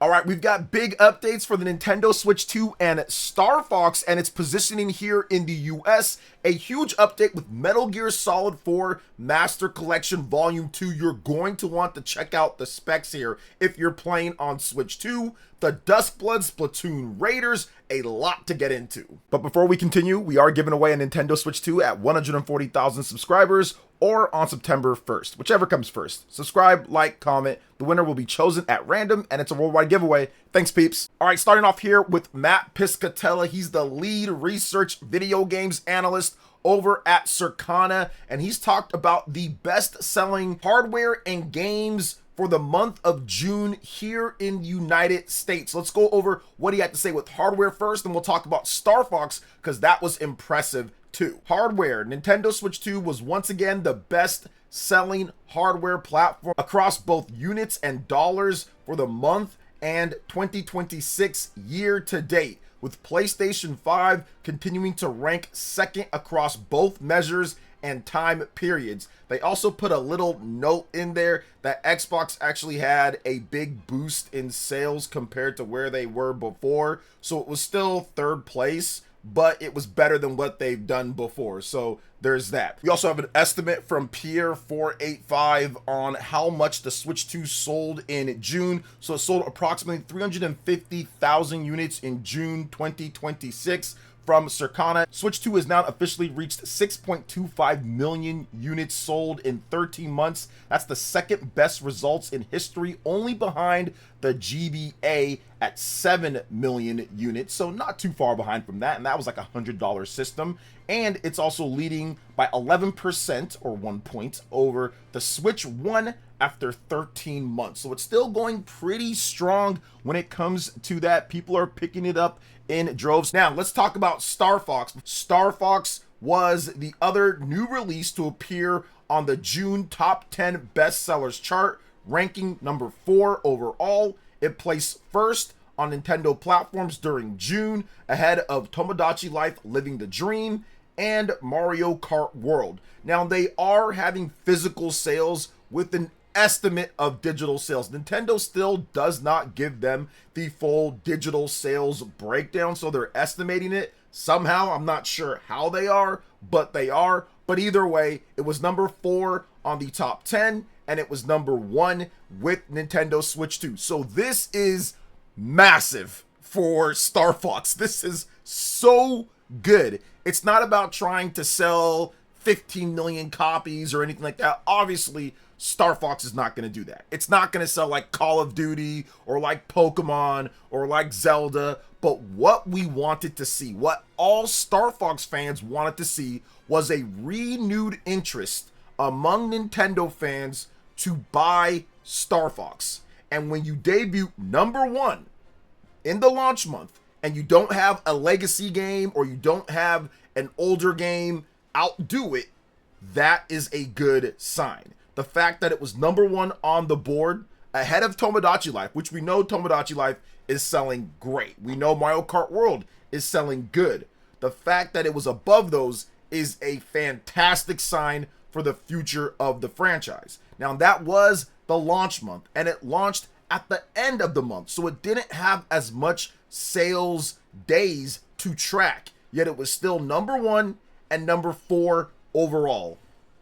All right, we've got big updates for the Nintendo Switch 2 and Star Fox and its positioning here in the US. A huge update with Metal Gear Solid 4 Master Collection Volume 2. You're going to want to check out the specs here if you're playing on Switch 2. The Duskbloods, Splatoon Raiders, a lot to get into. But before we continue, we are giving away a Nintendo Switch 2 at 140,000 subscribers or on September 1st, whichever comes first. Subscribe, like, comment. The winner will be chosen at random, and it's a worldwide giveaway. Thanks, peeps. All right, starting off here with Matt Piscatella. He's the lead research video games analyst over at Circana, and he's talked about the best-selling hardware and games for the month of June here in the United States. Let's go over what he had to say with hardware first, and we'll talk about Star Fox, because that was impressive too. Hardware, Nintendo Switch 2 was once again the best selling hardware platform across both units and dollars for the month and 2026 year to date, with PlayStation 5 continuing to rank second across both measures and time periods. They also put a little note in there that Xbox actually had a big boost in sales compared to where they were before, so it was still third place, but it was better than what they've done before. So there's that. We also have an estimate from Pierre485 on how much the Switch 2 sold in June. So it sold approximately 350,000 units in June 2026 from Circana. Switch 2 has now officially reached 6.25 million units sold in 13 months. That's the second best results in history, only behind the GBA at 7 million units. So not too far behind from that. And that was like a $100 system. And it's also leading by 11% or 1 point over the Switch 1 after 13 months. So it's still going pretty strong when it comes to that. People are picking it up in droves. Now let's talk about Star Fox. Star Fox was the other new release to appear on the June top 10 bestsellers chart, ranking number 4 overall. It placed first on Nintendo platforms during June, ahead of Tomodachi Life Living the Dream and Mario Kart World. Now they are having physical sales with an estimate of digital sales. Nintendo still does not give them the full digital sales breakdown, so they're estimating it somehow. I'm not sure how they are, but they are. But either way, it was number 4 on the top 10, and it was number 1 with Nintendo Switch 2. So this is massive for Star Fox. This is so good. It's not about trying to sell 15 million copies or anything like that. Obviously, Star Fox is not going to do that. It's not going to sell like Call of Duty or like Pokemon or like Zelda. But what we wanted to see, what all Star Fox fans wanted to see, was a renewed interest among Nintendo fans to buy Star Fox. And when you debut number 1 in the launch month, and you don't have a legacy game or you don't have an older game outdo it, that is a good sign. The fact that it was number 1 on the board ahead of Tomodachi Life, which we know Tomodachi Life is selling great. We know Mario Kart World is selling good. The fact that it was above those is a fantastic sign for the future of the franchise. Now that was the launch month, and it launched at the end of the month, so it didn't have as much sales days to track, yet it was still number 1 and number 4 overall.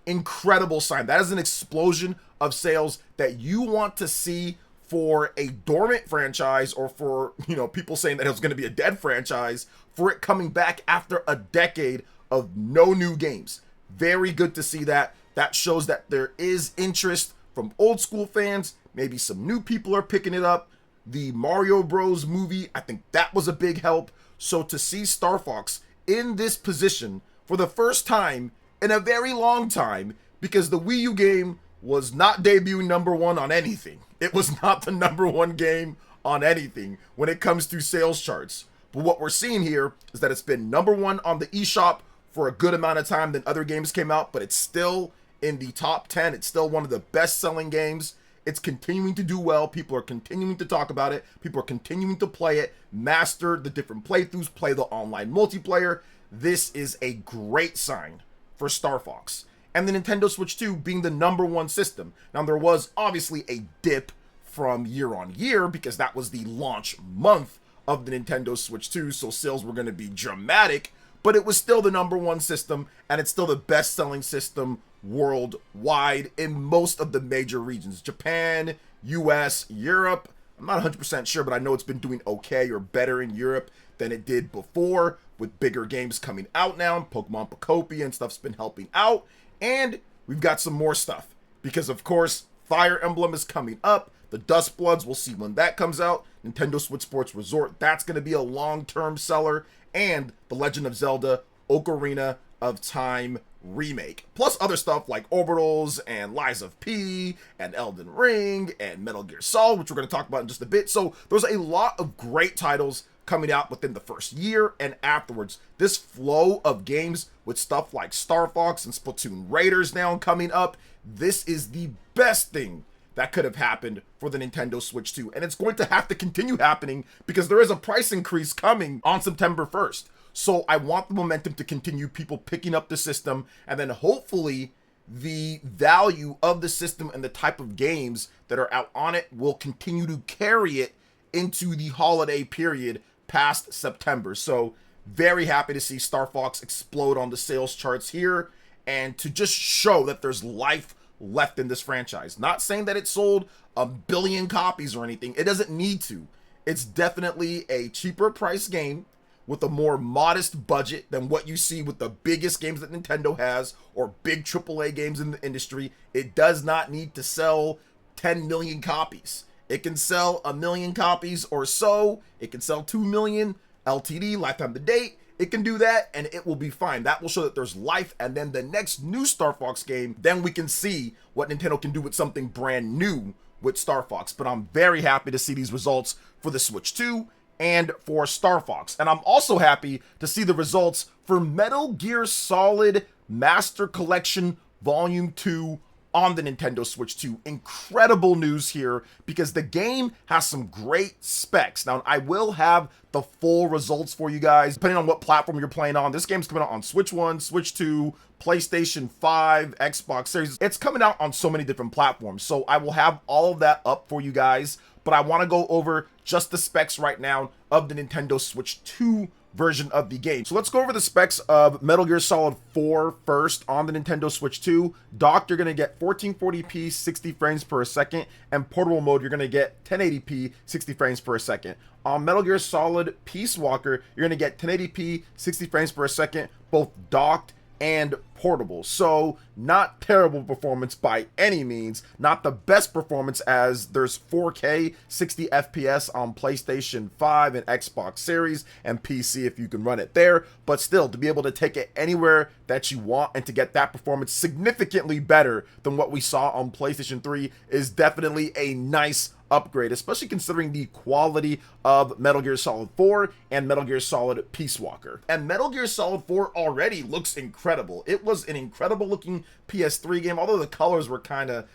Incredible sign. That is an explosion of sales that you want to see for a dormant franchise, or for, people saying that it was going to be a dead franchise, for it coming back after a decade of no new games. Very good to see that. That shows that there is interest from old school fans. Maybe some new people are picking it up. The Mario Bros movie, I think that was a big help. So to see Star Fox in this position for the first time in a very long time, because the Wii U game was not debuting number 1 on anything. It was not the number 1 game on anything when it comes to sales charts. But what we're seeing here is that it's been number 1 on the eShop for a good amount of time. Then other games came out, but it's still in the top 10. It's still one of the best selling games. It's continuing to do well. People are continuing to talk about it. People are continuing to play it, master the different playthroughs, play the online multiplayer. This is a great sign for Star Fox. And the Nintendo Switch 2 being the number 1 system. Now there was obviously a dip from year on year because that was the launch month of the Nintendo Switch 2, so sales were going to be dramatic, but it was still the #1 system, and it's still the best-selling system worldwide in most of the major regions. Japan, US, Europe, I'm not 100% sure, but I know it's been doing okay or better in Europe than it did before, with bigger games coming out now. Pokemon Pocopia and stuff's been helping out, and we've got some more stuff, because of course, Fire Emblem is coming up. The Duskbloods, we'll see when that comes out. Nintendo Switch Sports Resort, that's going to be a long-term seller. And The Legend of Zelda Ocarina of Time remake. Plus other stuff like Orbitals and Lies of P and Elden Ring and Metal Gear Solid, which we're going to talk about in just a bit. So there's a lot of great titles coming out within the first year and afterwards. This flow of games with stuff like Star Fox and Splatoon Raiders now coming up, this is the best thing that could have happened for the Nintendo Switch 2. And it's going to have to continue happening because there is a price increase coming on September 1st. So I want the momentum to continue, people picking up the system, and then hopefully the value of the system and the type of games that are out on it will continue to carry it into the holiday period past September. So very happy to see Star Fox explode on the sales charts here and to just show that there's life left in this franchise. Not saying that it sold 1 billion copies or anything. It doesn't need to. It's definitely a cheaper price game with a more modest budget than what you see with the biggest games that Nintendo has or big AAA games in the industry. It does not need to sell 10 million copies. It can sell 1 million copies or so. It can sell 2 million LTD, lifetime to date. It can do that and it will be fine. That will show that there's life, and then the next new Star Fox game, then we can see what Nintendo can do with something brand new with Star Fox. But I'm very happy to see these results for the Switch 2 and for Star Fox. And I'm also happy to see the results for Metal Gear Solid Master Collection Volume 2 on the Nintendo Switch 2. Incredible news here because the game has some great specs. Now, I will have the full results for you guys, depending on what platform you're playing on. This game's coming out on Switch 1, Switch 2, PlayStation 5, Xbox Series. It's coming out on so many different platforms, so I will have all of that up for you guys, but I want to go over just the specs right now of the Nintendo Switch 2 version of the game. So let's go over the specs of Metal Gear Solid 4 first on the Nintendo Switch 2. Docked, you're going to get 1440p 60 frames per second, and portable mode, you're going to get 1080p 60 frames per second. On Metal Gear Solid Peace Walker, you're going to get 1080p 60 frames per second, both docked and portable. So not terrible performance by any means, not the best performance, as there's 4K 60 FPS on PlayStation 5 and Xbox Series and PC if you can run it there, but still to be able to take it anywhere that you want and to get that performance significantly better than what we saw on PlayStation 3 is definitely a nice upgrade, especially considering the quality of Metal Gear Solid 4 and Metal Gear Solid Peace Walker. And Metal Gear Solid 4 already looks incredible. It was an incredible looking PS3 game, although the colors were kind of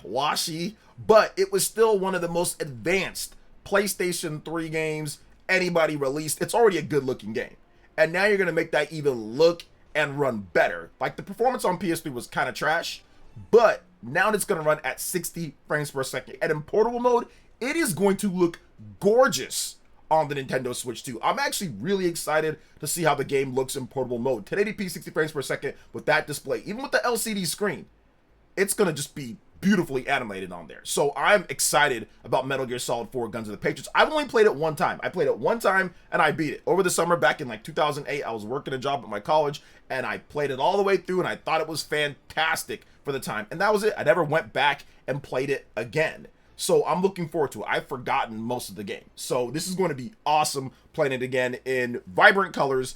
washy, but it was still one of the most advanced PlayStation 3 games anybody released. It's already a good looking game, and now you're going to make that even look and run better. Like, the performance on PS3 was kind of trash, but now it's going to run at 60 frames per second. And in portable mode, it is going to look gorgeous on the Nintendo Switch 2. I'm actually really excited to see how the game looks in portable mode. 1080p 60 frames per second with that display, even with the LCD screen, it's going to just be beautifully animated on there. So I'm excited about Metal Gear Solid 4 Guns of the Patriots. I've only played it one time. I played it one time and I beat it. Over the summer back in like 2008, I was working a job at my college and I played it all the way through and I thought it was fantastic for the time. And that was it. I never went back and played it again. So I'm looking forward to it. I've forgotten most of the game. So this is going to be awesome playing it again in vibrant colors,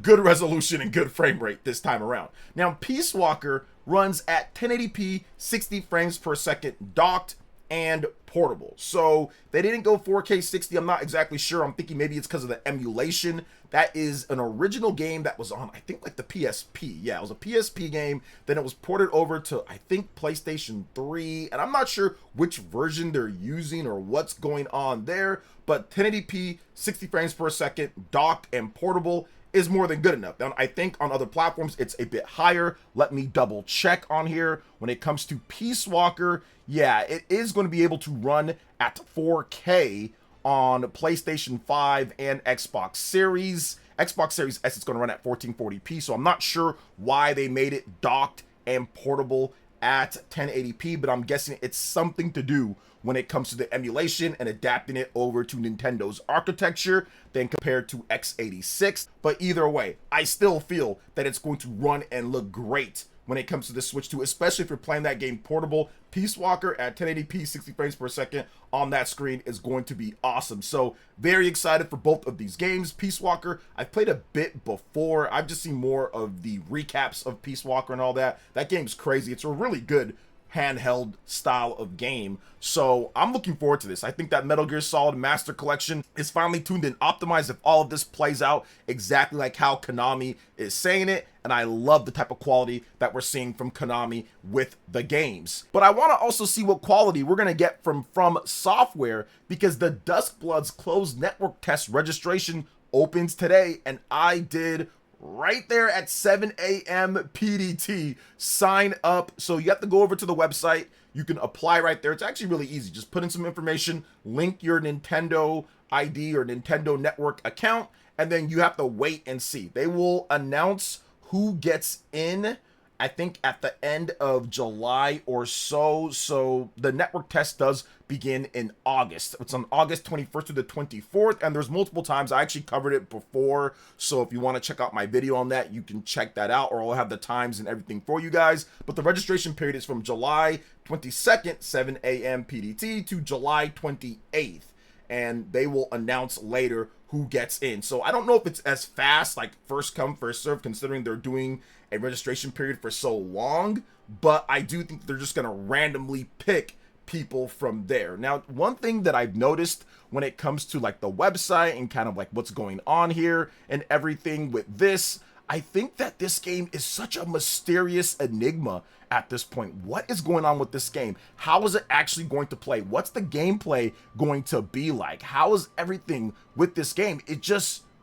good resolution, and good frame rate this time around. Now, Peace Walker runs at 1080p 60 frames per second docked and portable. So they didn't go 4K 60. I'm not exactly sure. I'm thinking maybe it's because of the emulation. That is an original game that was on, I think, like the PSP. Yeah, it was a PSP game. Then it was ported over to, I think, PlayStation 3. And I'm not sure which version they're using or what's going on there. But 1080p 60 frames per second docked and portable is more than good enough. Now, I think on other platforms, it's a bit higher. Let me double check on here. When it comes to Peace Walker, yeah, it is going to be able to run at 4K on PlayStation 5 and Xbox Series. Xbox Series S, it's going to run at 1440p, so I'm not sure why they made it docked and portable at 1080p, but I'm guessing it's something to do when it comes to the emulation and adapting it over to Nintendo's architecture than compared to x86. But either way, I still feel that it's going to run and look great when it comes to the Switch 2, especially if you're playing that game portable. Peace Walker at 1080p, 60 frames per second on that screen is going to be awesome. So very excited for both of these games. Peace Walker, I've played a bit before. I've just seen more of the recaps of Peace Walker and all that. That game's crazy. It's a really good handheld style of game, so I'm looking forward to this. I think that Metal Gear Solid Master Collection is finally tuned and optimized if all of this plays out exactly like how Konami is saying it, and I love the type of quality that we're seeing from Konami with the games. But I want to also see what quality we're going to get from Software, because the Duskbloods closed network test registration opens today, and I did right there at 7 a.m. PDT. Sign up. So you have to go over to the website. You can apply right there. It's actually really easy. Just put in some information, link your Nintendo ID or Nintendo Network account, and then you have to wait and see. They will announce who gets in, I think, at the end of July or so. So the network test does begin in August. It's on August 21st to the 24th, and there's multiple times. I actually covered it before, so if you want to check out my video on that, you can check that out, or I'll have the times and everything for you guys. But the registration period is from July 22nd, 7 a.m. PDT to July 28th, and they will announce later who gets in. So I don't know if it's as fast, like first come, first serve, considering they're doing a registration period for so long, but I do think they're just going to randomly pick people from there. Now, one thing that I've noticed when it comes to like the website and kind of like what's going on here and everything with this, I think that this game is such a mysterious enigma at this point. What is going on with this game? How is it actually going to play? What's the gameplay going to be like? How is everything with this game?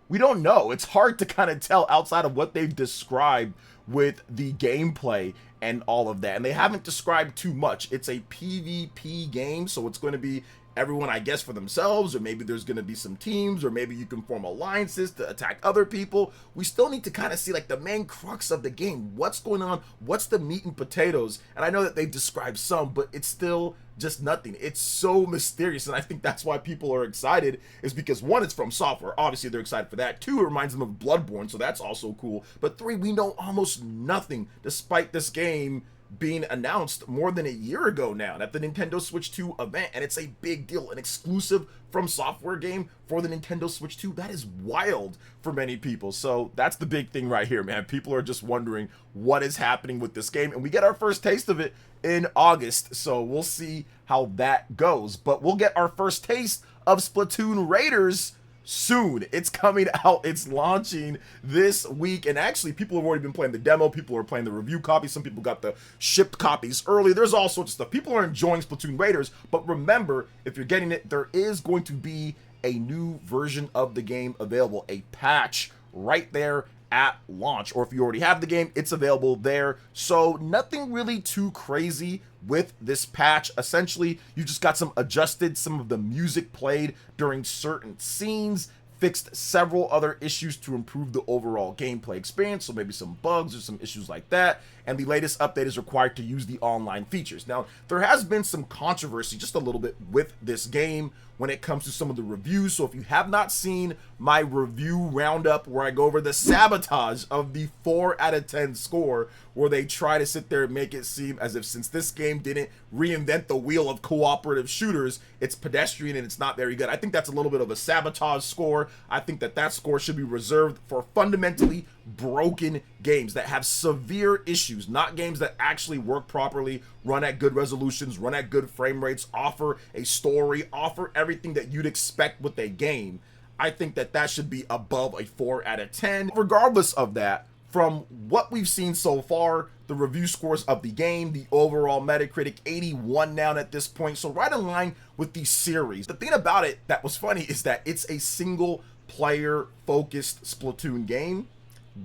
We don't know. It's hard to kind of tell outside of what they've described with the gameplay and all of that. And they haven't described too much. It's a PvP game, so it's going to be everyone, I guess, for themselves, or maybe there's going to be some teams, or maybe you can form alliances to attack other people. We still need to kind of see like the main crux of the game. What's going on? What's the meat and potatoes? And I know that they've described some, but it's still just nothing. It's so mysterious, and I think that's why people are excited, is because one, it's from Software. Obviously, they're excited for that. Two, it reminds them of Bloodborne, so that's also cool. But three, we know almost nothing, despite this game being announced more than a year ago now at the Nintendo Switch 2 event, and it's a big deal, an exclusive from Software game for the Nintendo Switch 2. That is wild for many people. So that's the big thing right here, man. People are just wondering what is happening with this game, and we get our first taste of it in August, so we'll see how that goes. But we'll get our first taste of Splatoon Raiders soon. It's coming out. It's launching this week, and actually people have already been playing the demo. People are playing the review copies. Some people got the shipped copies early. There's all sorts of stuff. People are enjoying Splatoon Raiders, but remember, if you're getting it, there is going to be a new version of the game available, a patch right there at launch, or if you already have the game, it's available there. So nothing really too crazy with this patch. Essentially, you just got adjusted some of the music played during certain scenes, fixed several other issues to improve the overall gameplay experience, so maybe some bugs or some issues like that, and the latest update is required to use the online features. Now, there has been some controversy just a little bit with this game when it comes to some of the reviews, so if you have not seen my review roundup where I go over the sabotage of the 4 out of 10 score, where they try to sit there and make it seem as if since this game didn't reinvent the wheel of cooperative shooters, it's pedestrian and it's not very good. I think that's a little bit of a sabotage score. I think that that score should be reserved for fundamentally broken games that have severe issues, not games that actually work properly, run at good resolutions, run at good frame rates, offer a story, offer everything that you'd expect with a game. I think that that should be above a 4 out of 10. Regardless of that, from what we've seen so far, the review scores of the game, the overall Metacritic 81 now at this point, so right in line with the series. The thing about it that was funny is that it's a single player-focused Splatoon game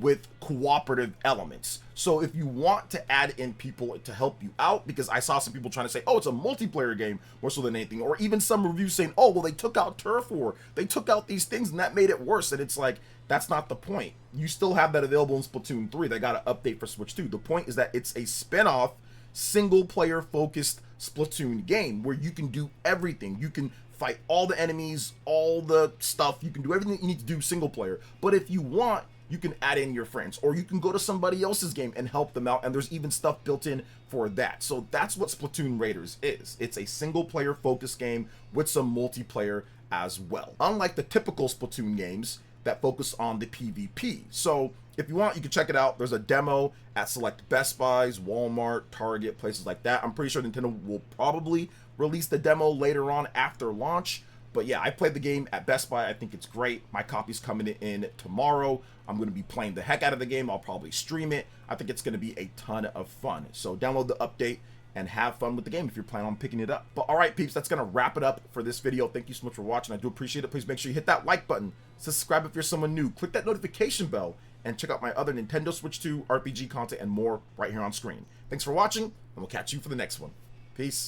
with cooperative elements. So if you want to add in people to help you out, because I saw some people trying to say, oh, it's a multiplayer game more so than anything, or even some reviews saying, oh, well, they took out turf war, they took out these things and that made it worse. And it's like, that's not the point. You still have that available in Splatoon 3. They got an update for Switch 2. The point is that it's a spin-off, single-player focused Splatoon game where you can do everything. You can fight all the enemies, all the stuff. You can do everything you need to do single player. But if you want, you can add in your friends, or you can go to somebody else's game and help them out, and there's even stuff built in for that. So that's what Splatoon Raiders is. It's a single player focused game with some multiplayer as well, unlike the typical Splatoon games that focus on the PvP. So if you want, you can check it out. There's a demo at select Best Buys, Walmart, Target, places like that. I'm pretty sure Nintendo will probably release the demo later on after launch. But yeah, I played the game at Best Buy. I think it's great. My copy's coming in tomorrow. I'm going to be playing the heck out of the game. I'll probably stream it. I think it's going to be a ton of fun. So download the update and have fun with the game if you're planning on picking it up. But all right, peeps, that's going to wrap it up for this video. Thank you so much for watching. I do appreciate it. Please make sure you hit that like button, subscribe if you're someone new, click that notification bell, and check out my other Nintendo Switch 2 RPG content and more right here on screen. Thanks for watching, and we'll catch you for the next one. Peace.